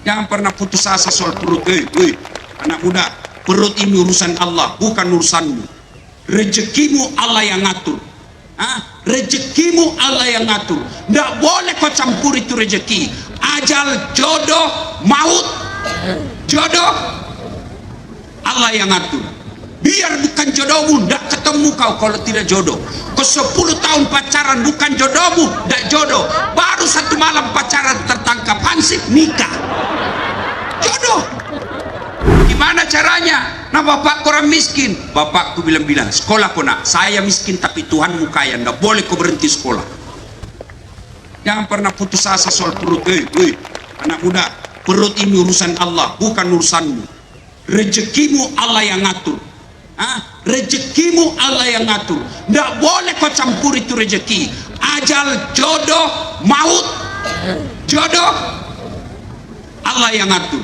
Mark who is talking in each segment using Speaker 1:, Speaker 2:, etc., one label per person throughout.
Speaker 1: Jangan pernah putus asa soal perut. Anak muda, perut ini urusan Allah, bukan urusanmu. Rezekimu Allah yang ngatur. Rezekimu Allah yang ngatur. Tidak boleh kau campur itu rezeki. Ajal, jodoh, maut, jodoh Allah yang ngatur. Biar bukan jodohmu, tidak ketemu kau kalau tidak jodoh. Kau 10 tahun pacaran bukan jodohmu, tidak jodoh. Baru 1 malam pacaran tertangkap hansip, nikah. Jodoh. Gimana caranya? Nah, bapakku orang miskin. Bapakku bilang, sekolah kau nak. Saya miskin tapi Tuhanmu kaya. Tidak boleh kau berhenti sekolah. Jangan pernah putus asa soal perut. Anak muda, perut ini urusan Allah, bukan urusanmu. Rezekimu Allah yang ngatur. Rezekimu Allah yang ngatur. Tidak boleh kau campur itu rezeki. Ajal, jodoh, maut, jodoh Allah yang ngatur.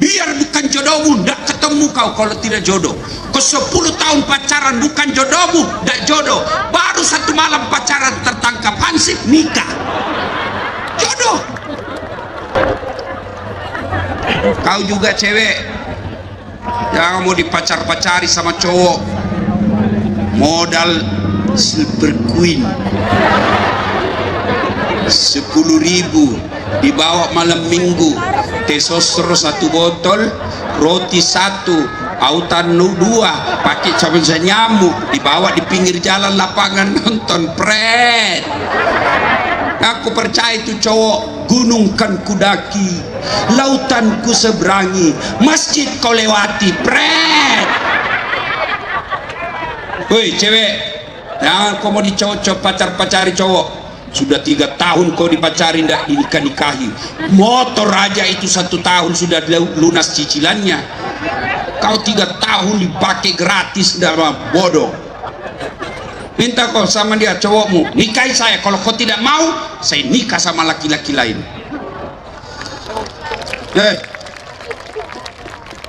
Speaker 1: Biar bukan jodohmu, tidak ketemu kau kalau tidak jodoh. Kau 10 tahun pacaran bukan jodohmu, tidak jodoh. Baru 1 malam pacaran tertangkap hansip, nikah. Jodoh. Kau juga cewek, jangan mau dipacar-pacari sama cowok modal silver queen 10.000 dibawa malam minggu, testosteron 1 botol, roti 1, autan 2, pakai sabun nyamuk, dibawa di pinggir jalan lapangan nonton pret. Aku percaya itu cowok. Gunung kan kudaki, lautan ku seberangi, masjid kau lewati, pret. Woi cewek, jangan kau mau dicocok pacar-pacari cowok. Sudah 3 tahun kau dipacari, tidak dinikah-nikahi. Motor aja itu 1 tahun sudah lunas cicilannya. Kau 3 tahun dipakai gratis, dalam bodoh. Minta kau sama dia, cowokmu, nikahi saya. Kalau kau tidak mau, saya nikah sama laki-laki lain.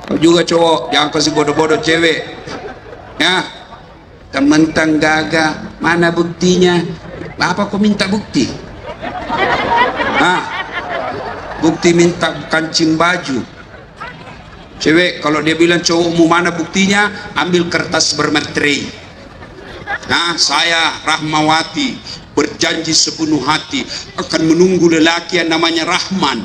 Speaker 1: Kau juga cowok, jangan kasih bodoh-bodoh cewek. Ya, teman-teman gagah, mana buktinya? Apa kau minta bukti? Bukti minta kancing baju. Cewek, kalau dia bilang cowokmu mana buktinya, ambil kertas bermeterai. Saya Rahmawati berjanji sepenuh hati akan menunggu lelaki yang namanya Rahman.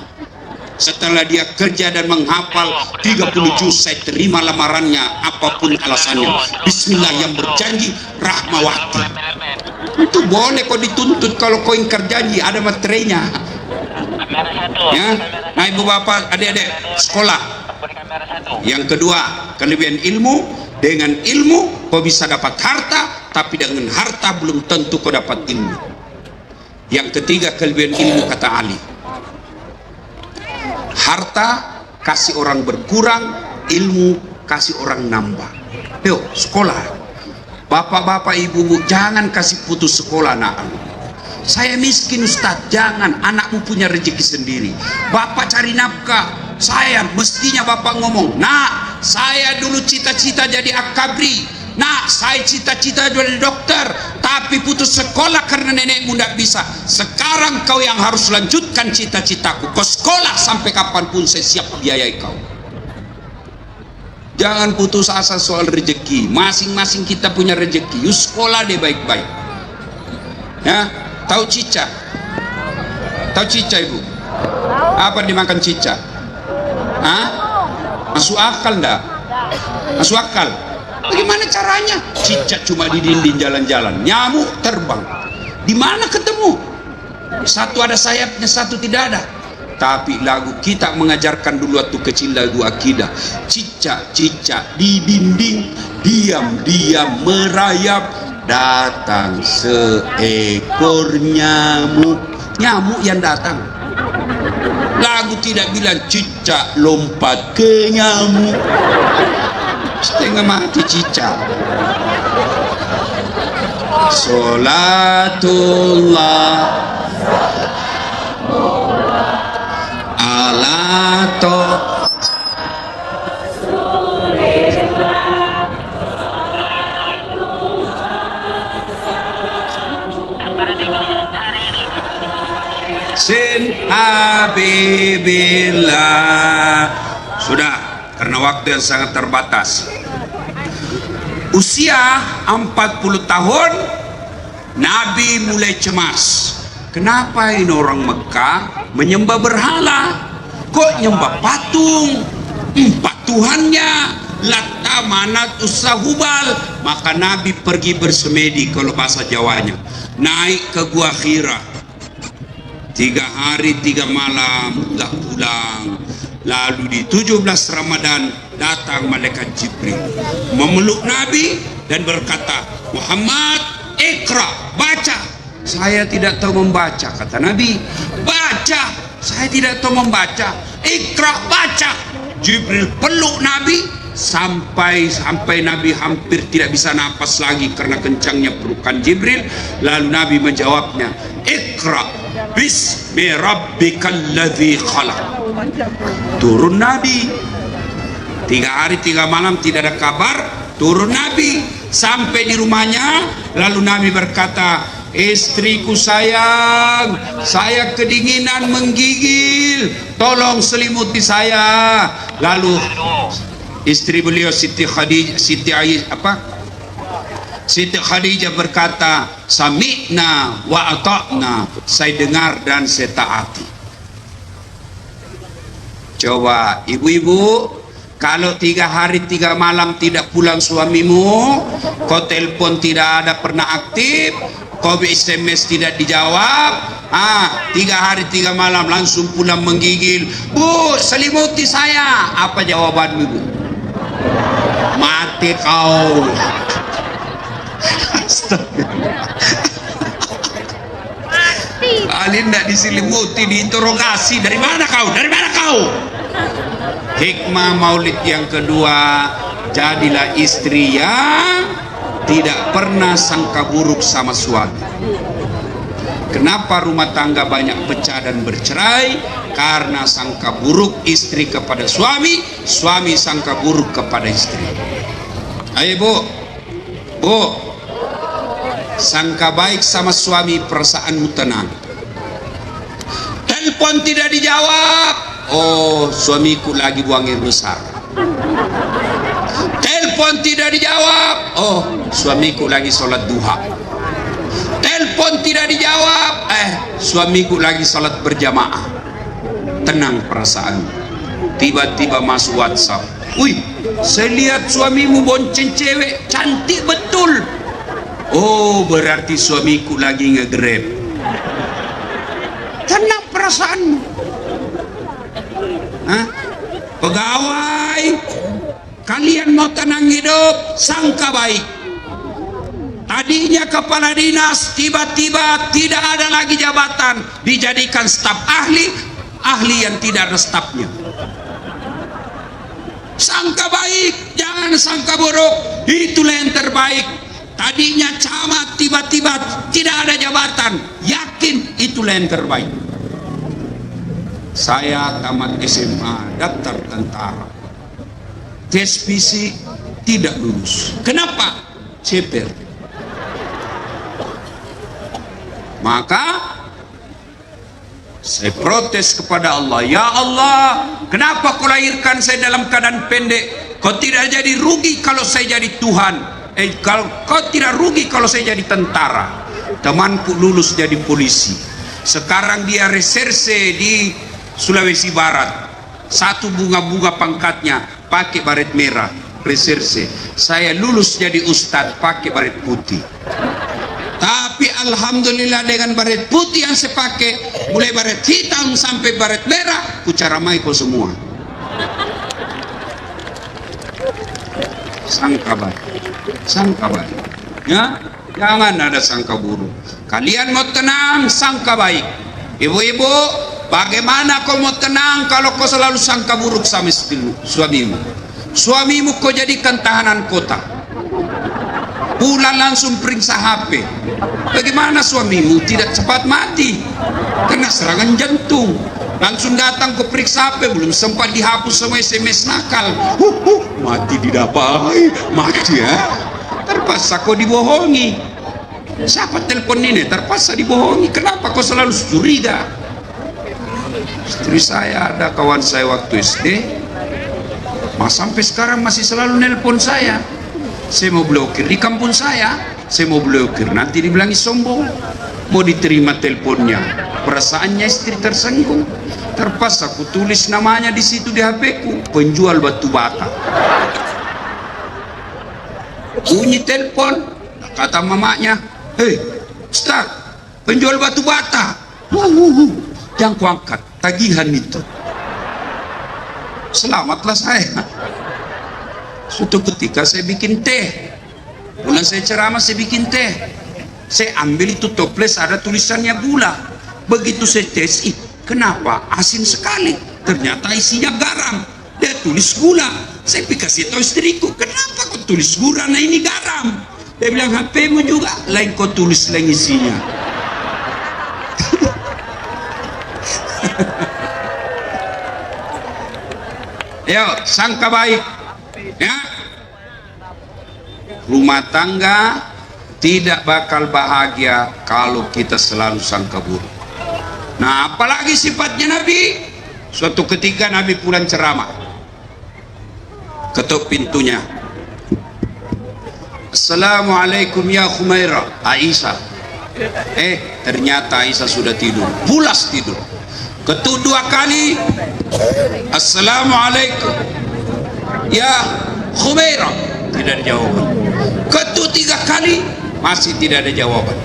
Speaker 1: Setelah dia kerja dan menghafal 30 juz, saya terima lamarannya apapun alasannya. Bismillah, yang berjanji Rahmawati. Itu boleh kau dituntut kalau kau ingkar janji, ada materainya. Ya, nah ibu bapak, adik-adik sekolah. Yang kedua, kelebihan ilmu. Dengan ilmu kau bisa dapat harta, tapi dengan harta belum tentu kau dapat ilmu. Yang ketiga, kelebihan ilmu, kata Ali, harta kasih orang berkurang, ilmu kasih orang nambah. Yuk sekolah, bapak-bapak ibu-ibu, jangan kasih putus sekolah anak. Saya miskin Ustadz, jangan. Anakmu punya rezeki sendiri. Bapak cari nafkah. Saya mestinya bapak ngomong, nak, saya dulu cita-cita jadi akabri. Nak, saya cita-cita jadi dokter, tapi putus sekolah karena nenekmu tidak bisa. Sekarang kau yang harus lanjutkan cita-citaku. Kau sekolah sampai kapanpun, saya siap biayai kau. Jangan putus asa soal rezeki. Masing-masing kita punya rezeki. Yuk sekolah deh baik-baik. Ya, tahu cica? Tahu cica ibu? Apa dimakan cica? Masuk akal enggak? Masuk akal. Bagaimana caranya? Cicak cuma di dinding jalan-jalan, nyamuk terbang. Di mana ketemu? Satu ada sayapnya, satu tidak ada. Tapi lagu kita mengajarkan dulu waktu kecil, lagu akidah. Cicak-cicak di dinding, diam-diam merayap, datang seekor nyamuk. Nyamuk yang datang. Lagu tidak bilang cicak lompat ke nyamuk. Setengah mati cicak. Sholatullah ala to. Sin habibillah. Sudah, karena waktu yang sangat terbatas. Usia 40 tahun Nabi mulai cemas. Kenapa ini orang Mekah menyembah berhala? Kok nyembah patung? Empat Tuhannya, Latta, Manat, Uzza, Hubal. Maka Nabi pergi bersemedi, kalau bahasa Jawanya, naik ke Gua Hira. 3 hari 3 malam nggak pulang. Lalu di 17 Ramadan datang malaikat Jibril memeluk Nabi dan berkata, Muhammad, ikra, baca. Saya tidak tahu membaca, kata Nabi. Baca, saya tidak tahu membaca. Ikra, baca. Jibril peluk Nabi sampai Nabi hampir tidak bisa napas lagi karena kencangnya pelukan Jibril. Lalu Nabi menjawabnya, ikra bismi rabbikal ladzi khalaq. Turun Nabi. 3 hari 3 malam tidak ada kabar. Turun Nabi sampai di rumahnya. Lalu Nabi berkata, istriku sayang, saya kedinginan menggigil, tolong selimuti saya. Lalu istri beliau Siti Khadijah berkata, sami'na wa ata'na, saya dengar dan saya taati. Coba ibu-ibu, kalau 3 hari 3 malam tidak pulang suamimu, kau telepon tidak ada pernah aktif, kau SMS tidak dijawab, 3 hari 3 malam langsung pulang menggigil, Bu, selimuti saya. Apa jawabanmu, Bu? Mati kau. Kalian tidak diselimuti, diinterogasi. Dari mana kau? Dari mana kau? Hikmah maulid yang kedua, jadilah istri yang tidak pernah sangka buruk sama suami. Kenapa rumah tangga banyak pecah dan bercerai? Karena sangka buruk istri kepada suami, suami sangka buruk kepada istri. Ayo Bu, sangka baik sama suami, perasaanmu tenang. Telepon tidak dijawab, oh suamiku lagi buang air besar. Telepon tidak dijawab, oh suamiku lagi sholat duha. Telepon tidak dijawab, suamiku lagi sholat berjamaah. Tenang perasaan. Tiba-tiba masuk WhatsApp, wih, saya lihat suamimu bonceng cewek cantik betul. Oh, berarti suamiku lagi nge-grab. Tenang perasaanmu. Pegawai, kalian mau tenang hidup, sangka baik. Tadinya kepala dinas, tiba-tiba tidak ada lagi jabatan, dijadikan staf ahli yang tidak ada stafnya. Sangka baik, jangan sangka buruk, itulah yang terbaik. Tadinya camat, tiba-tiba tidak ada jabatan, yakin itulah yang terbaik. Saya tamat SMA, daftar tentara, tes fisik tidak lulus. Kenapa? Ceper. Maka saya protes kepada Allah, ya Allah, kenapa kau lahirkan saya dalam keadaan pendek? Kau tidak jadi rugi kalau saya jadi Tuhan. Kau tidak rugi kalau saya jadi tentara. Temanku lulus jadi polisi, sekarang dia reserse di Sulawesi Barat. Satu bunga-bunga pangkatnya, pakai baret merah, reserse. Saya lulus jadi ustadz, pakai baret putih. Tapi alhamdulillah dengan baret putih yang saya pakai, mulai baret hitam sampai baret merah, ku caramai kau semua. Sangka baik, sangka baik. Ya, jangan ada sangka buruk. Kalian mau tenang, sangka baik. Ibu-ibu, bagaimana kau mau tenang kalau kau selalu sangka buruk sama suamimu? Suamimu kau jadikan tahanan kota, pulang langsung periksa HP. Bagaimana suamimu tidak cepat mati kena serangan jantung? Langsung datang ke periksa HP, belum sempat dihapus semua SMS nakal. Mati didapai, mati ya. Terpaksa kau dibohongi. Siapa telepon ini? Terpaksa dibohongi. Kenapa kau selalu curiga? Istri saya, ada kawan saya waktu SD, sampai sekarang masih selalu nelpon saya. Saya mau blokir di kampung saya mau blokir, nanti dibilangi sombong. Mau diterima teleponnya, perasaannya istri tersinggung. Terpaksa aku tulis namanya di situ di HP-ku, penjual batu bata. Bunyi telepon, kata mamanya, "Hei, Ustaz, penjual batu bata." Jangan kuangkat, tagihan itu. Selamatlah saya. Suatu ketika saya bikin teh, bulan saya ceramah saya bikin teh, saya ambil itu toples ada tulisannya gula. Begitu saya tes, kenapa asin sekali? Ternyata isinya garam. Dia tulis gula. Saya kasih tahu istriku, kenapa kau tulis gula? Nah ini garam. Dia bilang, HP-mu juga lain, kau tulis lain isinya. Yo, sangka baik, ya. Rumah tangga tidak bakal bahagia kalau kita selalu sangka buruk. Nah, apalagi sifatnya Nabi. Suatu ketika Nabi pulang ceramah, ketuk pintunya. Assalamualaikum ya Khumairah, Aisyah. Ternyata Aisyah sudah tidur, pulas tidur. Ketuk 2 kali, Assalamualaikum ya Khumairah, tidak ada jawaban. Ketuk 3 kali, masih tidak ada jawaban.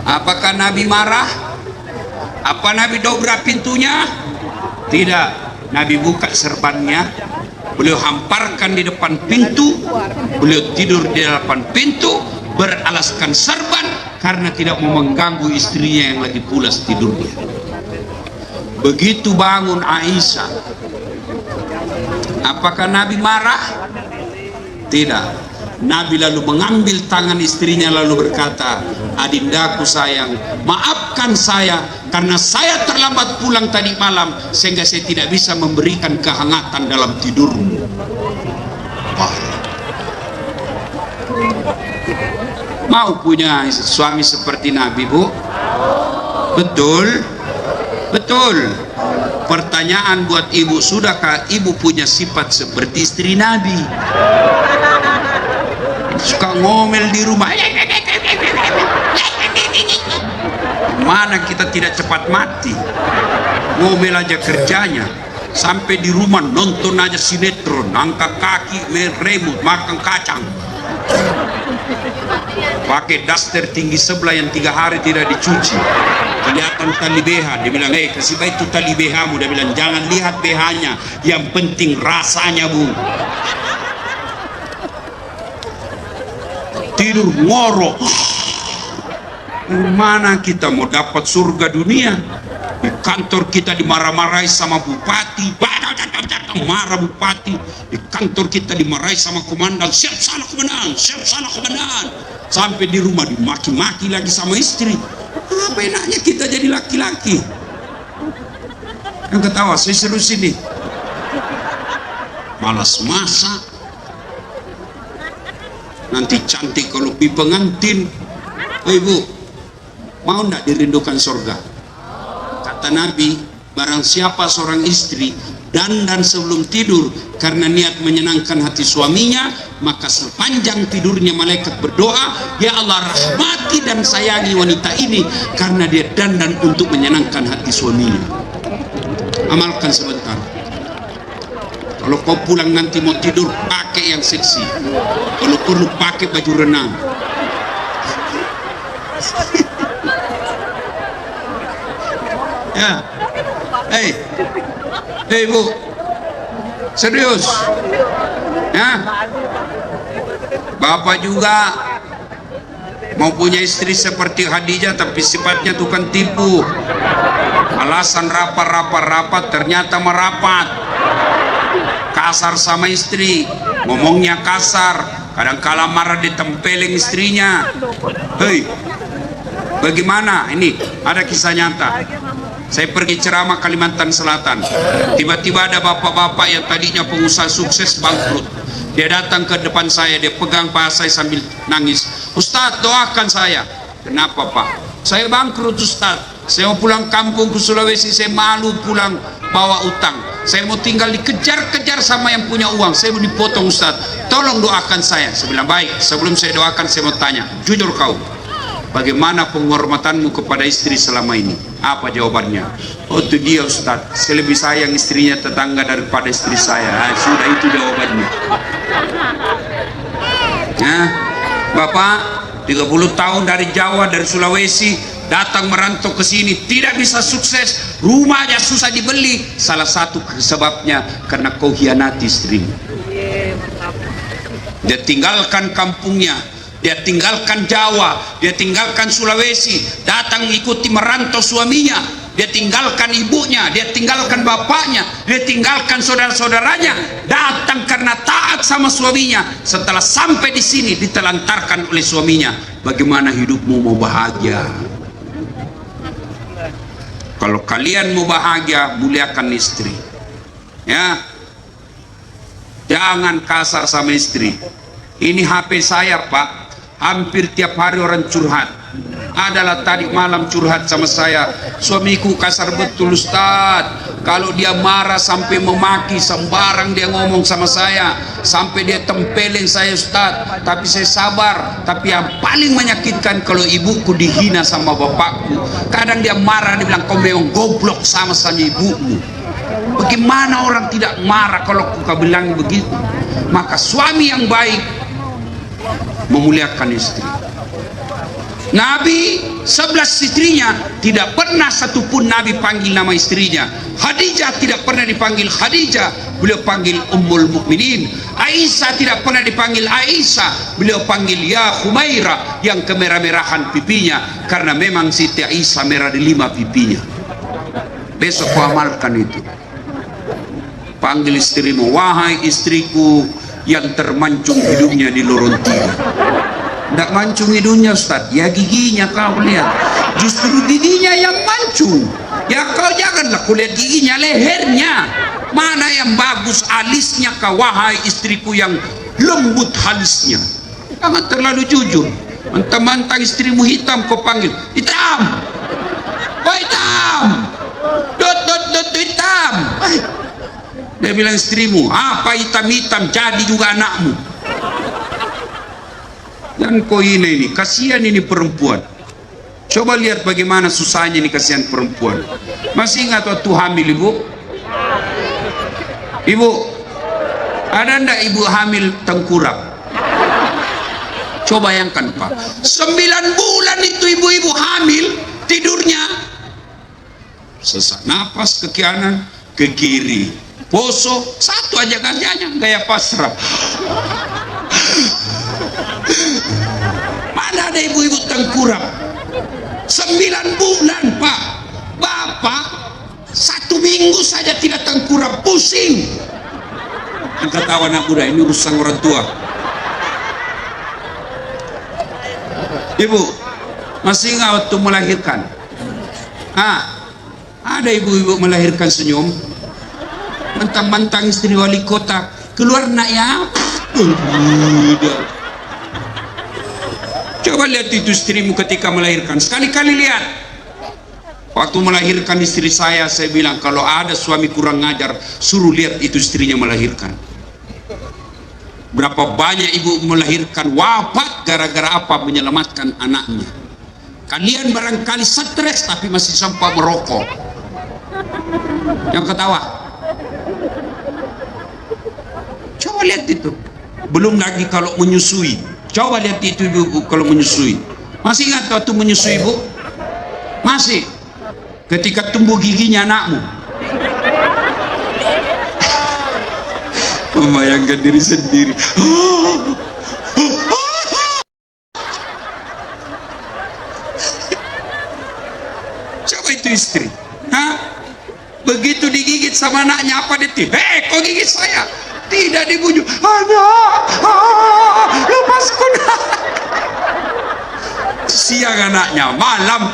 Speaker 1: Apakah Nabi marah? Apa Nabi dobrak pintunya? Tidak. Nabi buka serbannya, beliau hamparkan di depan pintu, beliau tidur di depan pintu beralaskan serban karena tidak mau mengganggu istrinya yang lagi pulas tidurnya. Begitu bangun Aisyah, apakah Nabi marah? Tidak. Nabi lalu mengambil tangan istrinya lalu berkata, "Adindaku sayang, maafkan saya karena saya terlambat pulang tadi malam sehingga saya tidak bisa memberikan kehangatan dalam tidurmu." Wah. Mau punya suami seperti Nabi, Bu? Betul? Betul. Pertanyaan buat ibu, sudahkah ibu punya sifat seperti istri Nabi? Suka ngomel di rumah, mana kita tidak cepat mati, ngomel aja kerjanya. Sampai di rumah nonton aja sinetron, angkat kaki, main remote, makan kacang, pakai daster tinggi sebelah yang 3 hari tidak dicuci, kelihatan tali BH. Dia bilang, kasih baik itu tali BH-mu. Dia bilang, jangan lihat BH-nya, yang penting rasanya, Bu. Tidur ngorok. Mana kita mau dapat surga dunia? Di kantor kita dimarah-marahi sama bupati, marah bupati. Di kantor kita dimarahi sama komandan, siap salah komandan, siap salah komandan. Sampai di rumah dimaki-maki lagi sama istri. Apa enaknya kita jadi laki-laki? Yang ketawa, saya seru sini. Malas masak. Nanti cantik kalau pi pengantin. Ibu, mau ndak dirindukan surga? Kata Nabi, barang siapa seorang istri dandan sebelum tidur karena niat menyenangkan hati suaminya, maka sepanjang tidurnya malaikat berdoa, ya Allah rahmati dan sayangi wanita ini karena dia dandan untuk menyenangkan hati suaminya. Amalkan sebentar. Kalau kau pulang nanti mau tidur, pakai yang seksi. Kalau perlu pakai baju renang. Ya, hei Bu, serius? Ya, Bapak juga mau punya istri seperti Khadijah, tapi sifatnya tukang tipu. Alasan rapat, ternyata merapat. Kasar sama istri, ngomongnya kasar, kadang-kala marah ditempelin istrinya. Hei, bagaimana? Ini ada kisah nyata. Saya pergi ceramah Kalimantan Selatan, tiba-tiba ada bapak-bapak yang tadinya pengusaha sukses bangkrut. Dia datang ke depan saya, dia pegang paha saya sambil nangis. Ustadz, doakan saya. Kenapa Pak? Saya bangkrut Ustadz. Saya mau pulang kampung ke Sulawesi, saya malu pulang bawa utang. Saya mau tinggal dikejar-kejar sama yang punya uang. Saya mau dipotong, Ustaz. Tolong doakan saya. Saya bilang, baik. Sebelum saya doakan, saya mau tanya, jujur kau, bagaimana penghormatanmu kepada istri selama ini? Apa jawabannya? Oh, itu dia, Ustaz. Saya lebih sayang istrinya tetangga daripada istri saya. Sudah, itu jawabannya. Nah, Bapak 30 tahun dari Jawa, dari Sulawesi, datang merantau ke sini, tidak bisa sukses, rumahnya susah dibeli. Salah satu sebabnya karena kau hianati istrimu. Dia tinggalkan kampungnya, dia tinggalkan Jawa, dia tinggalkan Sulawesi, datang ikuti merantau suaminya, dia tinggalkan ibunya, dia tinggalkan bapaknya, dia tinggalkan saudara-saudaranya, datang karena taat sama suaminya. Setelah sampai di sini ditelantarkan oleh suaminya. Bagaimana hidupmu mau bahagia? Kalau kalian mau bahagia, muliakan istri. Ya, jangan kasar sama istri. Ini HP saya, Pak. Hampir tiap hari orang curhat. Adalah tadi malam curhat sama saya, suamiku kasar betul, Ustaz. Kalau dia marah sampai memaki, sembarang dia ngomong sama saya, sampai dia tempelin saya, Ustaz. Tapi saya sabar. Tapi yang paling menyakitkan kalau ibuku dihina sama bapakku. Kadang dia marah, dia bilang, kau memang goblok sama ibumu. Bagaimana orang tidak marah kalau kau bilang begitu? Maka suami yang baik memuliakan istri. Nabi 11 istrinya, tidak pernah satupun Nabi panggil nama istrinya. Khadijah tidak pernah dipanggil Khadijah, beliau panggil Ummul Mukminin. Aisyah tidak pernah dipanggil Aisyah, beliau panggil ya Humaira, yang kemerah-merahan pipinya, karena memang Siti Aisyah merah di 5 pipinya. Besok kau amalkan itu. Panggil istrimu, wahai istriku yang termancung hidungnya di lorong 3. Tidak mancung hidungnya, Ustaz, ya giginya kau lihat. Justru giginya yang mancung. Ya kau janganlah kau lihat giginya, lehernya. Mana yang bagus alisnya kau, wahai istriku yang lembut halisnya. Jangan terlalu jujur. Mentang-mentang istrimu hitam kau panggil, hitam. Oh hitam. Dot hitam. Dia bilang istrimu, apa hitam-hitam, jadi juga anakmu. Dan kau ini kasihan ini perempuan. Coba lihat bagaimana susahnya ini, kasihan perempuan. Masih ingat waktu hamil ibu? Ibu, ada ndak ibu hamil tengkurap? Coba bayangkan, Pak, 9 bulan itu ibu-ibu hamil, tidurnya sesak napas ke kanan ke kiri, poso satu aja kerjanya, gaya pasrah. Mana ada ibu-ibu tengkurap 9 bulan, Pak. Bapak 1 minggu saja tidak tengkurap, pusing. Angkat tawa anak muda, ini urusan orang tua. Ibu, masih ingat waktu melahirkan? Ada ibu-ibu melahirkan senyum, mentang-mentang istri wali kota, keluar nak ya. Coba lihat itu istrimu ketika melahirkan. Sekali-kali lihat. Waktu melahirkan istri saya bilang, kalau ada suami kurang ngajar, suruh lihat itu istrinya melahirkan. Berapa banyak ibu melahirkan wafat gara-gara apa? Menyelamatkan anaknya. Kalian barangkali stres tapi masih sempat merokok. Yang ketawa. Coba lihat itu. Belum lagi kalau menyusui. Coba lihat itu ibu kalau menyusui. Masih ingat waktu menyusui, Bu? Masih. Ketika tumbuh giginya anakmu. Membayangkan diri sendiri. Coba itu istri. Begitu digigit sama anaknya, apa dia? Kok gigit saya? Tidak dibujuk. Lepaskan. Siang anaknya, malam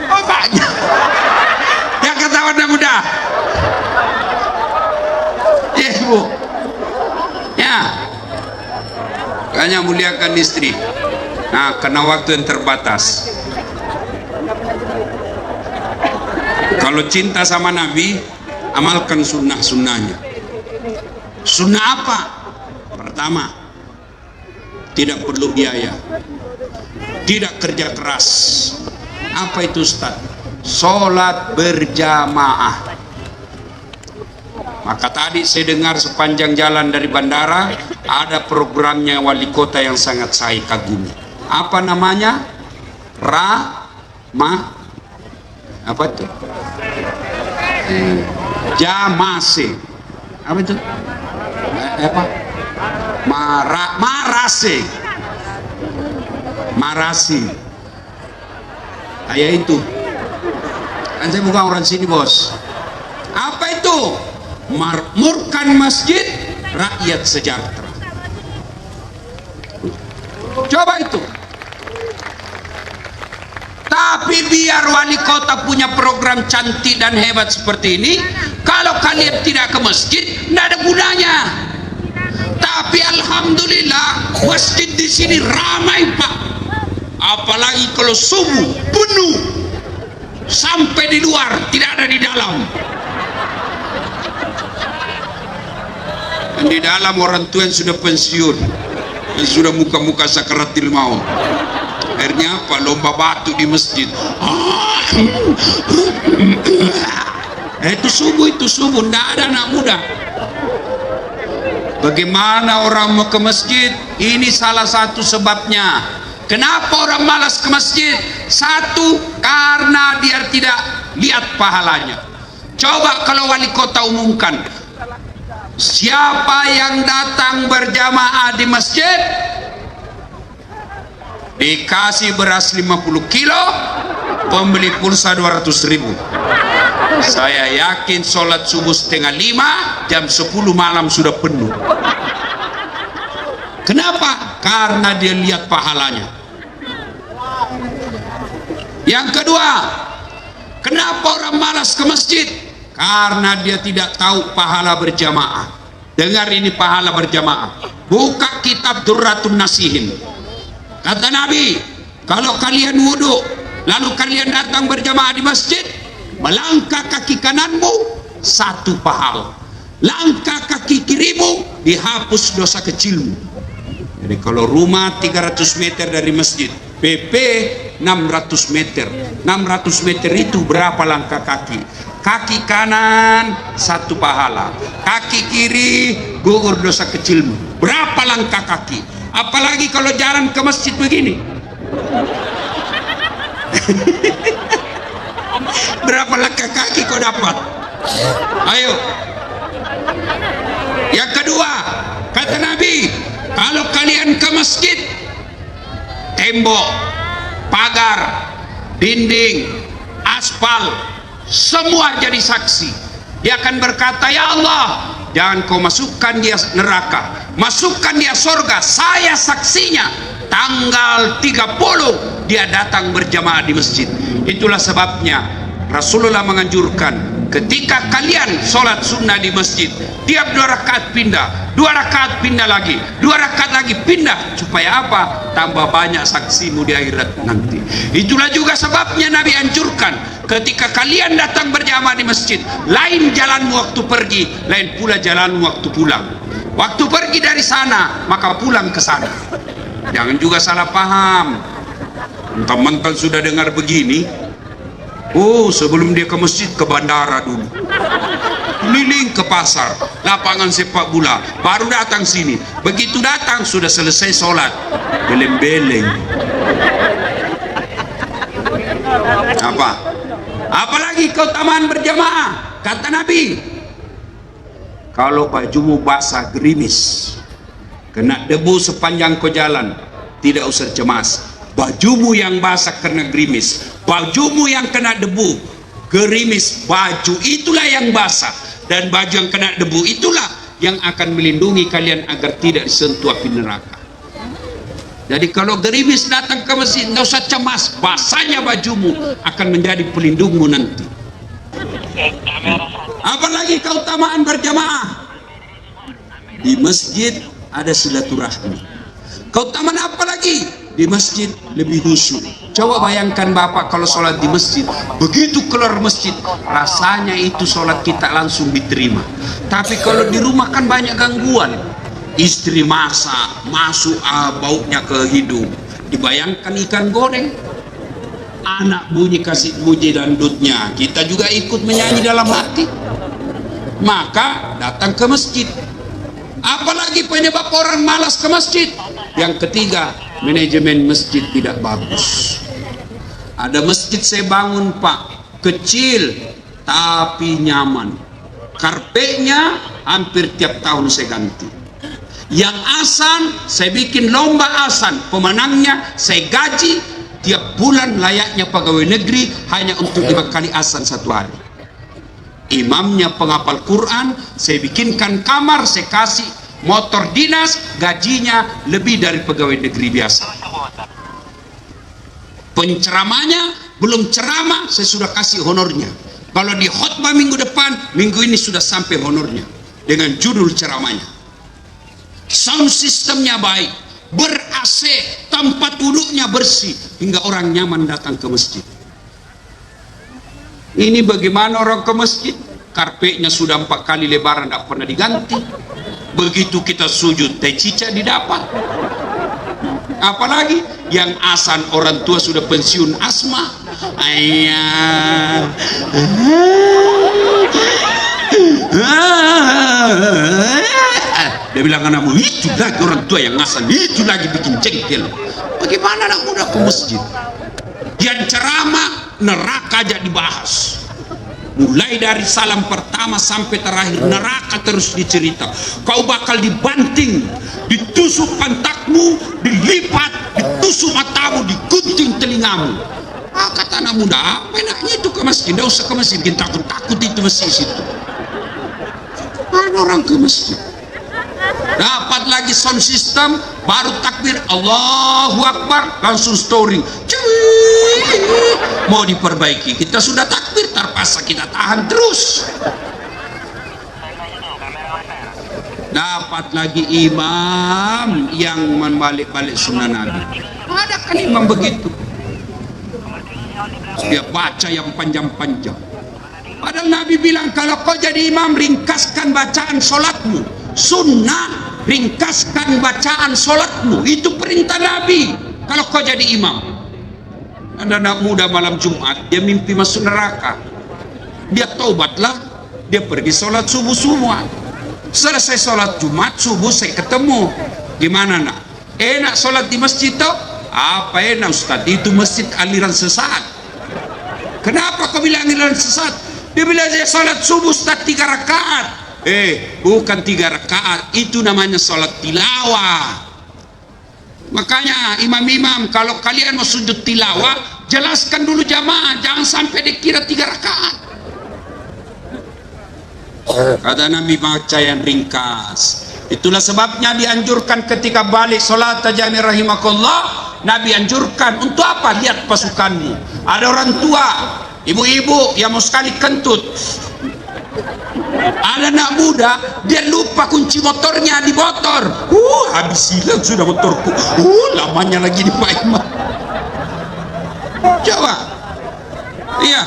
Speaker 1: bapaknya. Yang ketawa anak muda. Ya, Bu. Ya. Makanya muliakan istri. Nah, karena waktu yang terbatas. Kalau cinta sama Nabi, amalkan sunnah-sunnahnya. Sunnah apa? Pertama, tidak perlu biaya, tidak kerja keras. Apa itu Ustaz? Sholat berjamaah. Maka tadi saya dengar sepanjang jalan dari bandara ada programnya wali kota yang sangat saya kagumi. Apa namanya? Apa itu? Jamase. Apa itu? Apa? Marasi. Kayak itu. Kan saya bukan orang sini, bos. Apa itu? Makmurkan masjid, rakyat sejahtera. Coba itu. Tapi biar wali kota punya program cantik dan hebat seperti ini, kalau kalian tidak ke masjid, tidak ada gunanya. Tapi alhamdulillah masjid di sini ramai, Pak. Apalagi kalau subuh penuh sampai di luar, tidak ada di dalam. Dan di dalam orang tua yang sudah pensiun, yang sudah muka-muka sakaratil maut. Akhirnya apa? Lomba batu di masjid. Itu subuh, tidak ada anak muda. Bagaimana orang mau ke masjid? Ini salah satu sebabnya. Kenapa orang malas ke masjid? Satu, karena dia tidak lihat pahalanya. Coba kalau wali kota umumkan, siapa yang datang berjamaah di masjid dikasih beras 50 kilo, pembeli pulsa 200.000. Saya yakin sholat subuh 4:30, jam 10 malam sudah penuh. Kenapa? Karena dia lihat pahalanya. Yang kedua, kenapa orang malas ke masjid? Karena dia tidak tahu pahala berjamaah. Dengar ini pahala berjamaah. Buka kitab Durratun Nasihin. Kata Nabi, kalau kalian wudhu lalu kalian datang berjamaah di masjid, melangkah kaki kananmu 1 pahala, langkah kaki kirimu dihapus dosa kecilmu. Jadi kalau rumah 300 meter dari masjid, PP 600 meter. 600 meter itu berapa langkah kaki? Kaki kanan 1 pahala, kaki kiri gugur dosa kecilmu. Berapa langkah kaki? Apalagi kalau jalan ke masjid begini. Berapa langkah kaki kau dapat? Ayo. Yang kedua, kata Nabi, kalau kalian ke masjid, tembok, pagar, dinding, aspal, semua jadi saksi. Dia akan berkata, ya Allah, jangan kau masukkan dia neraka, masukkan dia surga. Saya saksinya, tanggal 30 dia datang berjamaah di masjid. Itulah sebabnya Rasulullah menganjurkan, ketika kalian sholat sunnah di masjid, tiap 2 rakaat pindah, 2 rakaat pindah lagi, 2 rakaat lagi pindah. Supaya apa? Tambah banyak saksimu di akhirat nanti. Itulah juga sebabnya Nabi anjurkan, ketika kalian datang berjamaah di masjid, lain jalanmu waktu pergi, lain pula jalanmu waktu pulang. Waktu pergi dari sana, maka pulang ke sana. Jangan juga salah paham. Mentang-mentang sudah dengar begini, sebelum dia ke masjid, ke bandara dulu, keliling ke pasar, lapangan sepak bola, baru datang sini. Begitu datang sudah selesai sholat, beleng-beleng. Apalagi keutamaan berjamaah. Kata Nabi, kalau bajumu basah gerimis, kena debu sepanjang kau jalan, tidak usah cemas. Bajumu yang basah kena gerimis, bajumu yang kena debu gerimis, baju itulah yang basah, dan baju yang kena debu itulah yang akan melindungi kalian agar tidak disentuh api neraka. Jadi kalau gerimis datang ke masjid, tidak usah cemas, basahnya bajumu akan menjadi pelindungmu nanti. Apalagi keutamaan berjamaah. Di masjid ada silaturahmi. Keutamaan apa lagi? Di masjid lebih khusyuk. Coba bayangkan Bapak kalau sholat di masjid, begitu keluar masjid, rasanya itu sholat kita langsung diterima. Tapi kalau di rumah kan banyak gangguan. Istri masak, masuk baunya ke hidung. Dibayangkan ikan goreng. Anak bunyi kasih bunyi dangdutnya, kita juga ikut menyanyi dalam hati. Maka datang ke masjid. Apalagi penyebab orang malas ke masjid? Yang ketiga, manajemen masjid tidak bagus. Ada masjid saya bangun Pak, kecil tapi nyaman. Karpetnya hampir tiap tahun saya ganti. Yang asan saya bikin lomba asan, pemenangnya saya gaji tiap bulan layaknya pegawai negeri hanya untuk 5 kali asan satu hari. Imamnya penghafal Quran, saya bikinkan kamar, saya kasih motor dinas, gajinya lebih dari pegawai negeri biasa. Penceramanya belum ceramah saya sudah kasih honornya. Kalau di khutbah minggu depan, minggu ini sudah sampai honornya dengan judul ceramahnya. Sound sistemnya baik, ber-AC, tempat duduknya bersih hingga orang nyaman datang ke masjid. Ini bagaimana orang ke masjid? Karpetnya sudah 4 kali lebaran tidak pernah diganti. Begitu kita sujud, teh cica didapat. Apalagi yang asan orang tua sudah pensiun asma. Ayah. Dia bilang anakmu, itu lagi orang tua yang asan, itu lagi bikin jengkel. Bagaimana anak muda ke masjid? Yang ceramah neraka aja dibahas. Mulai dari salam pertama sampai terakhir neraka terus dicerita. Kau bakal dibanting, ditusuk pantatmu, dilipat, ditusuk matamu, digunting telingamu. Kata anak muda, apa enaknya itu ke masjid? Tidak usah ke masjid, kita takut itu masjid situ. Ada orang ke masjid. Dapat lagi sound system, baru takbir Allahu Akbar, langsung story. Mau diperbaiki, kita sudah takbir, terpaksa kita tahan terus. Dapat lagi imam yang membalik-balik sunnah Nabi. Ada kan imam begitu, dia baca yang panjang-panjang. Padahal Nabi bilang, kalau kau jadi imam, ringkaskan bacaan sholatmu. Sunnah, ringkaskan bacaan sholatmu. Itu perintah Nabi. Kalau kau jadi imam. Ada anak muda malam Jumat, dia mimpi masuk neraka. Dia taubatlah, dia pergi sholat subuh semua. Selesai sholat Jumat, subuh saya ketemu. Gimana nak? Enak sholat di masjid toh? Apa enak Ustaz? Itu masjid aliran sesat. Kenapa kau bilang aliran sesat? Dia bilang saya sholat subuh Ustaz 3 rakaat. Bukan 3 rakaat, itu namanya sholat tilawah. Makanya imam-imam, kalau kalian mau sujud tilawah, jelaskan dulu jamaah, jangan sampai dikira 3 rakaat. Kata Nabi, baca yang ringkas. Itulah sebabnya dianjurkan ketika balik sholat tajami rahimakallah, Nabi anjurkan untuk apa? Lihat pasukanmu. Ada orang tua, ibu-ibu yang mau sekali kentut. Ada anak muda, dia lupa kunci motornya di motor. Habis hilang sudah motorku. Lamanya lagi di Pak Imam. Coba. Iya.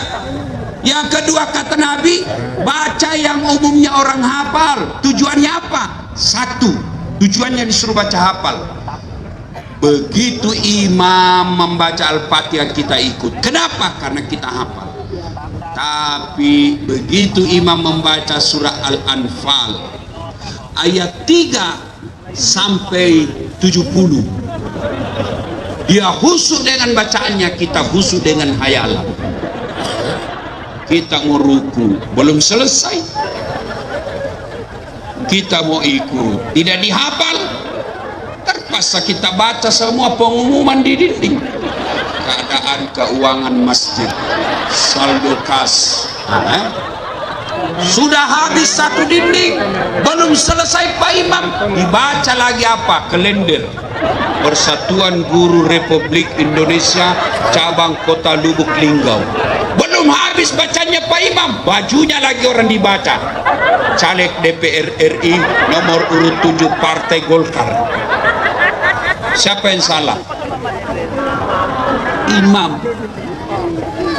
Speaker 1: Yang kedua kata Nabi, baca yang umumnya orang hafal. Tujuannya apa? 1, tujuannya disuruh baca hafal. Begitu imam membaca Al-Fatihah kita ikut. Kenapa? Karena kita hafal. Tapi begitu imam membaca surah Al-Anfal ayat 3 sampai 70, dia khusyuk dengan bacaannya, kita khusyuk dengan hayalan. Kita mau ruku, belum selesai, kita mau ikut, tidak dihafal, terpaksa kita baca semua pengumuman di dinding. Keadaan keuangan masjid, saldo kas, sudah habis 1 dinding, belum selesai Pak Imam, dibaca lagi apa? Kalender Persatuan Guru Republik Indonesia cabang Kota Lubuk Linggau. Belum habis bacanya Pak Imam, bajunya lagi orang dibaca. Caleg DPR RI nomor urut 7 Partai Golkar. Siapa yang salah? imam.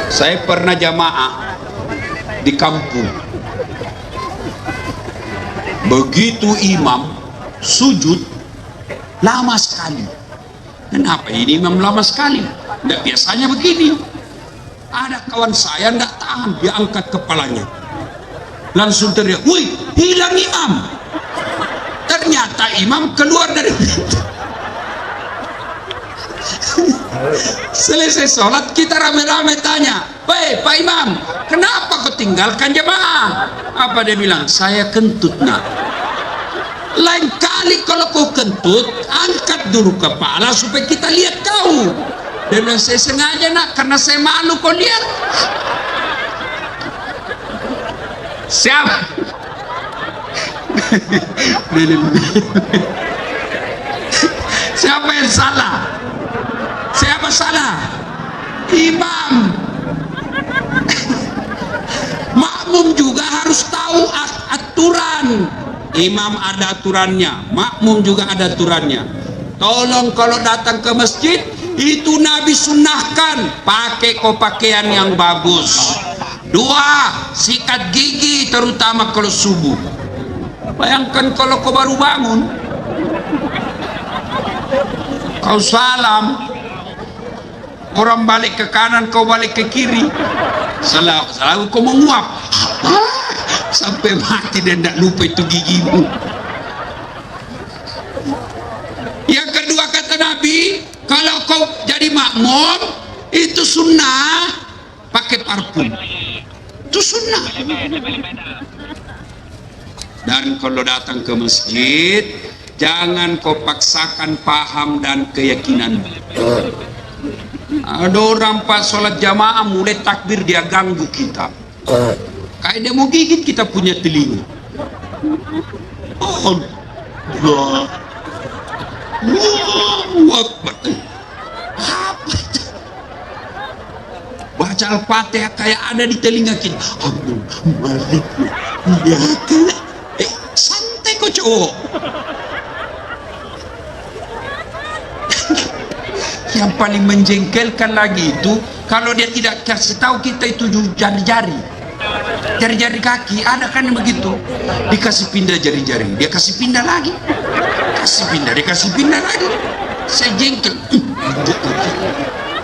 Speaker 1: Saya pernah jamaah di kampung. Begitu imam sujud lama sekali. Kenapa ini imam lama sekali? Tidak biasanya begini. Ada kawan saya tidak tahan, dia angkat kepalanya, langsung teriak, "Wih, hilang imam!" Ternyata imam keluar dari pintu. Selesai sholat kita rame-rame tanya, "Weh Pak Imam, kenapa kau tinggalkan jemaah?" Apa dia bilang? "Saya kentut nak." Lain kali kalau kau kentut, angkat dulu kepala supaya kita lihat kau. Dia bilang, "Saya sengaja nak, karena saya malu kau lihat." Siapa? Siapa yang salah? Siapa salah? Imam. Makmum juga harus tahu aturan. Imam ada aturannya, makmum juga ada aturannya. Tolong kalau datang ke masjid, itu Nabi sunnahkan pakai pakaian yang bagus. 2, sikat gigi terutama kalau subuh. Bayangkan kalau kau baru bangun, kau salam, orang balik ke kanan, kau balik ke kiri, selalu kau menguap sampai mati dan tidak lupa itu gigimu. Yang kedua kata Nabi, kalau kau jadi makmum, itu sunnah pakai parfum, itu sunnah. Dan kalau datang ke masjid, jangan kau paksakan paham dan keyakinan. Ada orang pas sholat jamaah mulai takbir, dia ganggu kita, kayak dia mau gigit kita punya telinga. Allah Akbar. Apa itu? Baca Al-Fatihah kayak ada di telinga kita. Ya, santai kok cowok. Yang paling menjengkelkan lagi itu kalau dia tidak kasih tahu kita itu jari-jari kaki, ada kan yang begitu, dikasih pindah jari-jari, dia kasih pindah lagi, kasih pindah, dia kasih pindah lagi. Saya jengkel.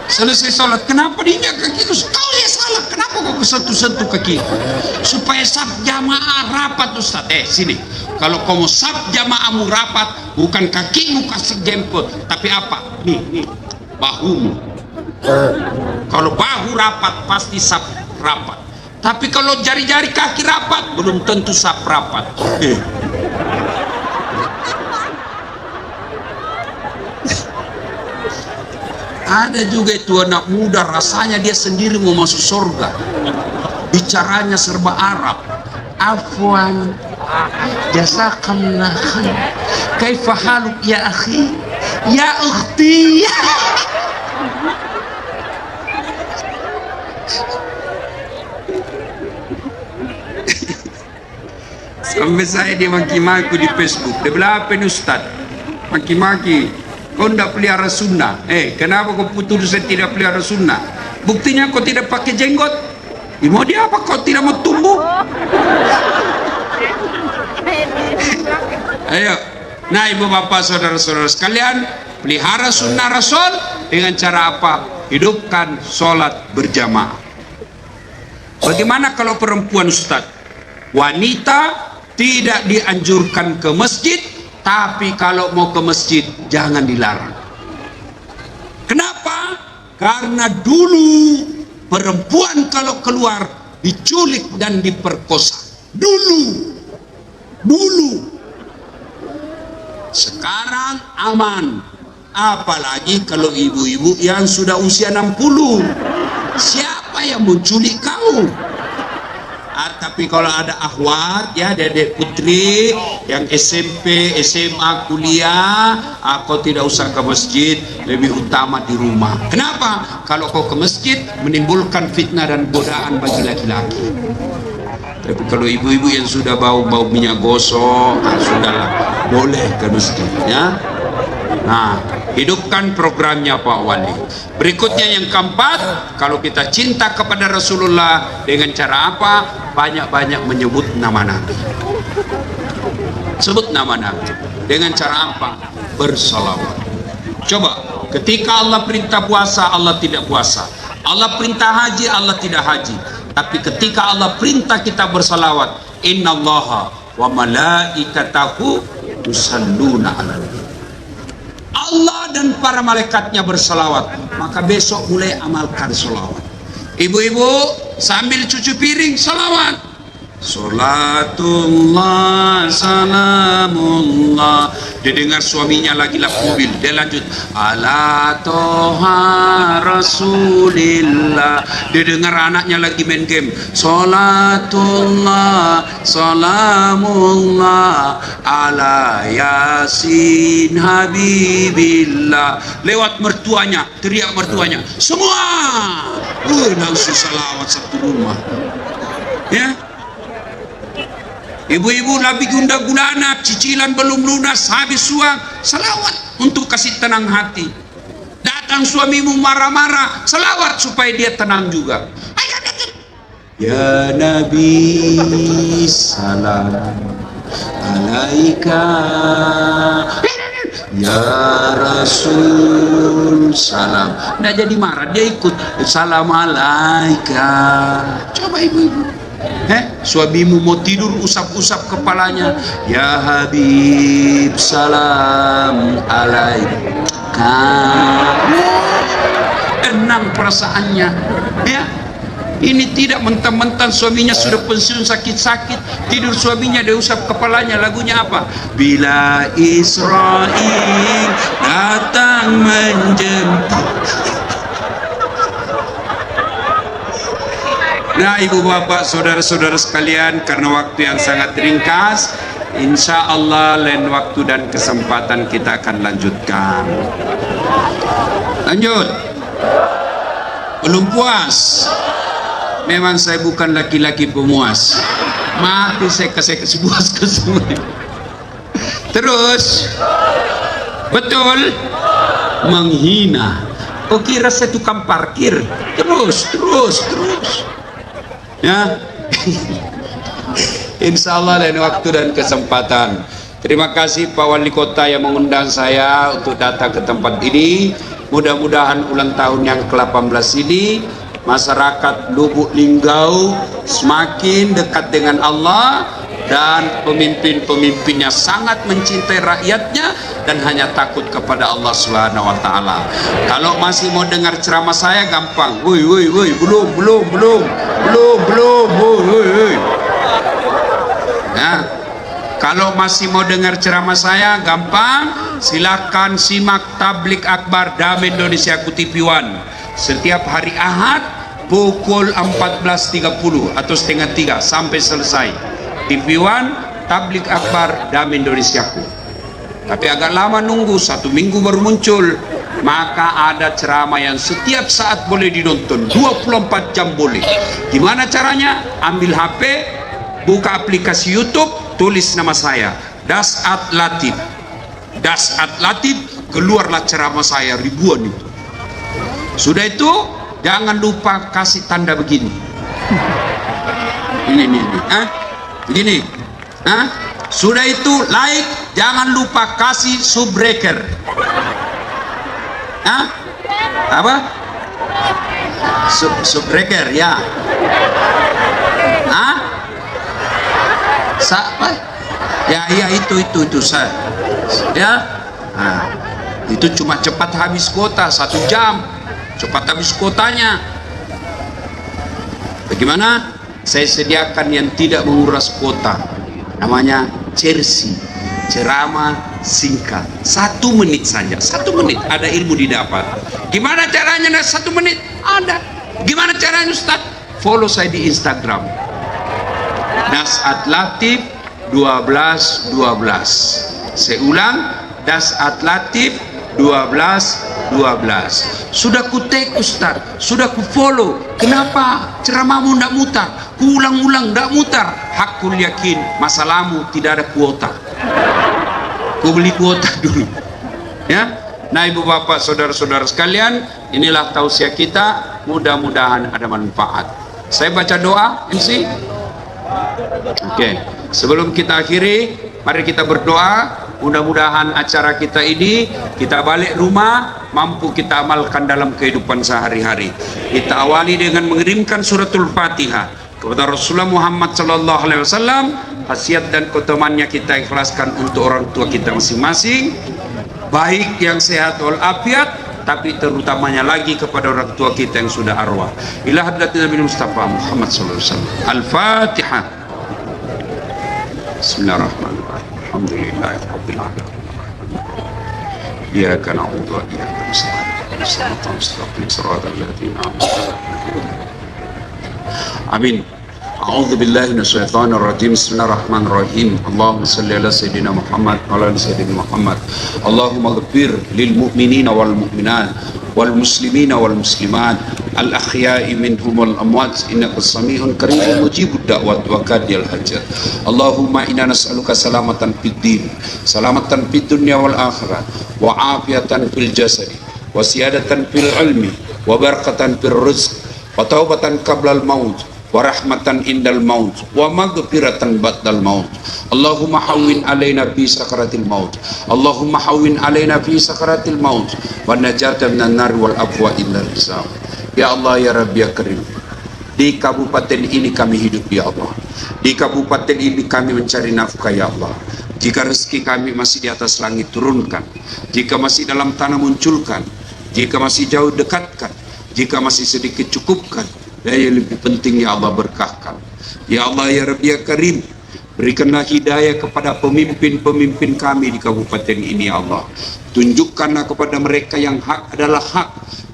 Speaker 1: Selesai sholat, kenapa diinjak kaki itu? Kau lihat salah, kenapa kau kesentuh-sentuh kaki? Supaya saf jamaah rapat Ustaz. Sini, kalau kau mau saf jamaahmu rapat, bukan kakimu kasih jempol, tapi apa? Nih, bahumu. Kalau bahu rapat pasti saf rapat. Tapi kalau jari-jari kaki rapat, belum tentu saf rapat. Ada juga itu anak muda, rasanya dia sendiri mau masuk surga, bicaranya serba Arab. Afwan, jazakallah khair, kaifa haluk ya akhi, ya ukhti. Sampai saya dimaki-maki di Facebook. Dia bilang, "Apa ini Ustaz? Maki-maki, kau tidak pelihara sunnah. Kenapa kau putus saya tidak pelihara sunnah? Buktinya kau tidak pakai jenggot. Mau dia apa? Kau tidak mau tumbuh?" Ayo, nah ibu bapak saudara-saudara sekalian, pelihara sunnah Rasul dengan cara apa? Hidupkan sholat berjamaah. Bagaimana kalau perempuan Ustaz? Wanita tidak dianjurkan ke masjid, tapi kalau mau ke masjid jangan dilarang. Kenapa? Karena dulu perempuan kalau keluar diculik dan diperkosa. Dulu. Sekarang aman. Apalagi kalau ibu-ibu yang sudah usia 60. Siapa yang menculik kau? Tapi kalau ada akhwat, ya dedek putri yang SMP, SMA, kuliah, kau tidak usah ke masjid, lebih utama di rumah. Kenapa? Kalau kau ke masjid menimbulkan fitnah dan godaan bagi laki-laki. Tapi kalau ibu-ibu yang sudah bau minyak gosok, sudahlah, boleh ke masjid, ya. Nah, Hidupkan programnya Pak Wali. Berikutnya yang keempat, kalau kita cinta kepada Rasulullah dengan cara apa? Banyak-banyak menyebut nama Nabi. Sebut nama Nabi. Dengan cara apa? Bersalawat. Coba, ketika Allah perintah puasa, Allah tidak puasa. Allah perintah haji, Allah tidak haji. Tapi ketika Allah perintah kita bersalawat, innallaha wa malaikatahu yusalluna 'alan nabi. Allah dan para malaikatnya bersalawat. Maka besok mulai amalkan salawat. Ibu-ibu sambil cuci piring salawat. Salatullah salamullah. Dia dengar suaminya lagi lap mobil, dia lanjut ala toha rasulillah. Dia dengar anaknya lagi main game, salatullah salamullah ala yasin habibillah. Lewat mertuanya, teriak mertuanya, semua langsung salawat satu rumah. Ya, ibu-ibu lagi gundah gulana, cicilan belum lunas, habis uang, salawat untuk kasih tenang hati. Datang suamimu marah-marah, salawat supaya dia tenang juga. Ayo datang. Ya Nabi salam alaika, ya Rasul salam. Nggak jadi marah, dia ikut salam alaika. Coba ibu-ibu, suamimu mau tidur usap-usap kepalanya, ya Habib salam alaika. Tenang perasaannya, ya. Ini tidak mentang-mentang suaminya sudah pensiun sakit-sakit, tidur suaminya dia usap kepalanya. Lagunya apa? Bila Israel datang menjemput. Nah, ibu bapak, saudara-saudara sekalian, karena waktu yang sangat ringkas, insya Allah lain waktu dan kesempatan kita akan lanjutkan. Lanjut. Belum puas? Memang saya bukan laki-laki pemuas. Mati saya kasih puas ke semua. Terus, betul, menghina. Kau kira saya tukang parkir? Terus. Ya, insya Allah lain waktu dan kesempatan. Terima kasih Pak Wali Kota yang mengundang saya untuk datang ke tempat ini. Mudah-mudahan ulang tahun yang ke-18 ini masyarakat Lubuk Linggau semakin dekat dengan Allah, dan pemimpin-pemimpinnya sangat mencintai rakyatnya dan hanya takut kepada Allah Subhanahu wa taala. Kalau masih mau dengar ceramah saya gampang. Woi, belum. Woi. Nah, kalau masih mau dengar ceramah saya gampang, silakan simak tablik akbar Damai Indonesia TV One setiap hari Ahad pukul 14.30 atau setengah 3 sampai selesai. TV One tablik akbar Damai Indonesiaku. Tapi agak lama nunggu, 1 minggu baru muncul. Maka ada ceramah yang setiap saat boleh ditonton, 24 jam boleh. Gimana caranya? Ambil HP, buka aplikasi YouTube, tulis nama saya, Dasat Latif. Dasat Latif, keluarlah ceramah saya ribuan itu. Sudah itu, jangan lupa kasih tanda begini. Ini. Begini. Sudah itu like, jangan lupa kasih subbreaker. Apa? Subbreaker ya. Apa? Ya itu saya. Ya. Itu cuma cepat habis kuota 1 jam. Cepat habis kuotanya. Bagaimana? Saya sediakan yang tidak menguras kuota. Namanya Cersi, ceramah singkat 1 menit saja. 1 menit ada ilmu didapat. Gimana caranya? 1 menit ada. Gimana caranya Ustaz? Follow saya di Instagram, Dasat Latif 1212. Saya ulang, Dasat Latif 1212. Sudah ku tag Ustaz, sudah ku follow. Kenapa ceramahmu tidak mutar? Ku ulang-ulang tidak mutar. Hakul yakin, masalahmu tidak ada kuota. Ku beli kuota dulu. Ya, Nah, ibu bapak, saudara-saudara sekalian, inilah tausiah kita, mudah-mudahan ada manfaat. Saya baca doa, MC. Oke, sebelum kita akhiri, mari kita berdoa. Mudah-mudahan acara kita ini, kita balik rumah, mampu kita amalkan dalam kehidupan sehari-hari. Kita awali dengan mengirimkan suratul Fatihah kepada Rasulullah Muhammad sallallahu alaihi wasallam. Khasiat dan keutamannya kita ikhlaskan untuk orang tua kita masing-masing, baik yang sehat walafiat, tapi terutamanya lagi kepada orang tua kita yang sudah arwah. Ila hadratin Nabi Mustafa Muhammad sallallahu alaihi wasallam. Al-Fatihah. Bismillahirrahmanirrahim. Alhamdulillahi rabbil alamin. Iyyaka na'budu wa iyyaka nasta'in. Shiratal ladzina an'amta 'alaihim. Amin. A'udzu billahi minasyaitonir rajim. Bismillahirrahmanirrahim. Allahumma shalli ala sayidina Muhammad wa ala ali sayyidina Muhammad. Allahumma ighfir lil mu'minina wal mu'minat wal muslimina wal muslimat al ahya'i minhum wal amwat innaka sami'un qaribun mujibud da'wat wa qadiyal hajat. Allahumma inna nas'aluka salamatan fid din, salamatan fid dunya wal akhirah, wa afiatan fil jasadi, wa siyadatan fil ilmi, wa barakatan fil rizq, wa taubatan qablal maut, wa rahmatan indal maut, wa maghfiratan ba'dal maut. Allahumma hawwin alaina fi sakaratil maut, Allahumma hawwin alaina fi sakaratil maut, wa najatan minan nar wal afwa illa hisab. Ya Allah, ya Rabbi, ya Karim, di kabupaten ini kami hidup, ya Allah. Di kabupaten ini kami mencari nafkah, ya Allah. Jika rezeki kami masih di atas langit, turunkan. Jika masih dalam tanah, munculkan. Jika masih jauh, dekatkan. Jika masih sedikit, cukupkan. Dan yang lebih penting, ya Allah, berkahkan. Ya Allah, ya Rabbi, ya Karim, berikanlah hidayah kepada pemimpin-pemimpin kami di kabupaten ini, ya Allah. Tunjukkanlah kepada mereka yang hak adalah hak,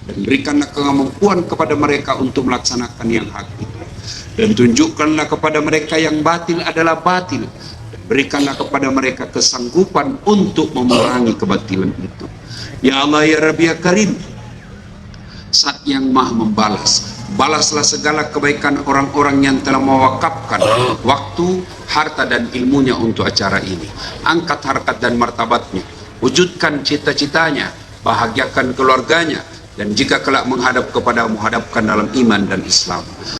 Speaker 1: dan berikanlah kemampuan kepada mereka untuk melaksanakan yang hak itu. Dan tunjukkanlah kepada mereka yang batil adalah batil, dan berikanlah kepada mereka kesanggupan untuk memerangi kebatilan itu. Ya Allah, ya Rabbi, ya Karim, Zat yang Maha membalas, balaslah segala kebaikan orang-orang yang telah mewakafkan waktu, harta dan ilmunya untuk acara ini. Angkat harkat dan martabatnya, wujudkan cita-citanya, bahagiakan keluarganya, dan jika kelak menghadap kepadamu, hadapkan dalam iman dan Islam.